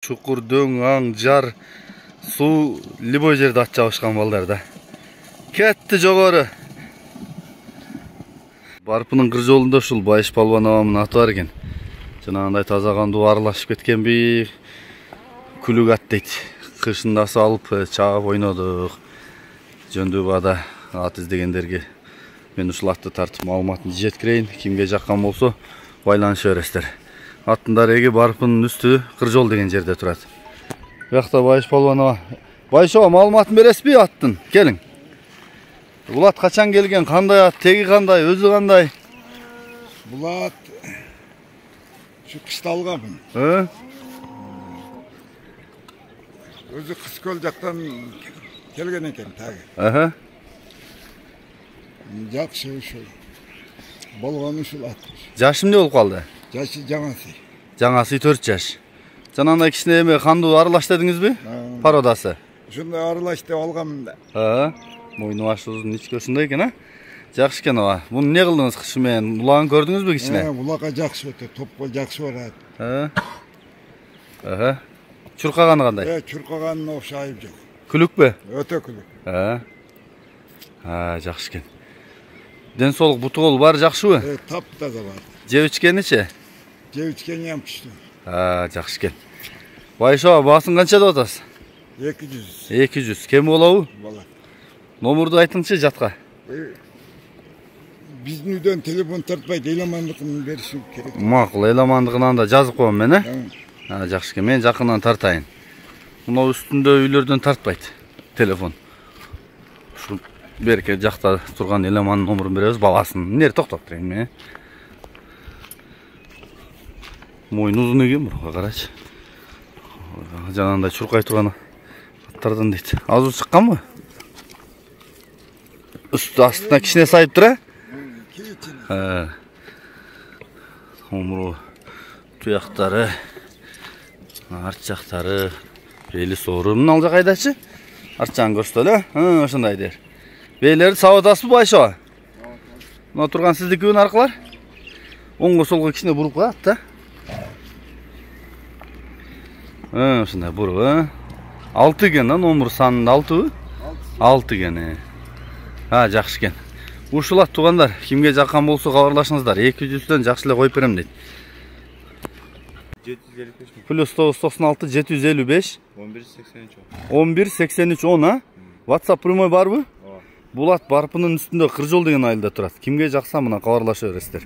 чукур, дөң, аң, жар, суу, любой жерде ат жабышкан балдар да. Кетти жогору. Барпынын кыр жолунда ушул Байыш Палбан абамдын аты бар экен. Жанагындай таза кандуу аралашып кеткенби? Күлүк ат дейт. Кышында салып, чаап ойнодук. Жөндүү бада ат издегендерге мен ушул атты тартып маалыматын жеткирейин. Кимге жаккан болсо байланыша бересиздер. Аттын дареги Барпынын үстү кыр жол деген жерде турат. Бuyakta Bayış Palvan ağa. Bayış ağa malumatını beresizби аттын? Келиң. Бул ат качан келген? Кандай ат? Теги кандай? Өзү кандай? Бул ат şu kışta algamын. Өзү Кызкөл жактан келген экен тагы. Жакшы ушул. Болгон ушул ат. Жашы эмне болуп калды? Жашы жаңасы. Жаңасы 4 жаш. Жанагындай кичине эме кандуу аралаш дедиңизби? Пародасы. Ушундай аралаш деп алгамын да. Мойну башы узун, ички ушундай экен, а? Жакшы экен ага. Муну эмне кылдыңыз кышы менен? Булагын көрдүңүзбү кичине? Булакка жакшы өтө, топко жакшы барат. Чуркаганы кандай? Чуркаганына окшойуп жок. Күлүкпү? Өтө күлүк. Жакшы экен. Ден соолук, буту колу баары жакшыбы? Таптаза бар. Жеп ичкени-чи? Жеп ичкени ham күчтүү. Жакшы экен. Байыш аға, баасын канча деп атасыз? 200. 200. Кем болобу? Болот. Номурду айтыңчы жатка. Биздин үйдөн телефон тартпайт, эламандыкын беришим керек. Макул, эламандыгынан да жазып коем мен, Жакшы экен, мен жакындан тартайын. Мына үстүндө үйлөрдөн тартпайт телефон. Ушу берке жакта турган эламандын номурун беребиз, баласын. Эмне токтоп турайын мен? Мойну узун экен буга карачы. Жанагындай чуркай турган аттардан дейт. Азыр чыкканбы? Үстү астына кичине сайып тура? Омуру, туяктары, арт жактары, бели соору. Ал жак кайдачы? Арт жагын көрсөтөлү, ошондой дер. Бээлерди сабап атасызбы Байыш ага? Мына турган сиздикүн аркылар? Оңго солго кичине буруп коет да. Ошондой буруп, 6 экен, номер санында 6бы? 6 экен. Жакшы экен. Ушул ат туугандар, кимге жаккан болсо кабарлашыңыздар. 200дөн жакшы эле коюп берем дейт. 755 плюс 996 755 1183 10, WhatsApp прямой барбы? Бул ат Барпынын үстүндө кыр жол деген айылда турат. Кимге жакса мына кабарлаша бересиздер.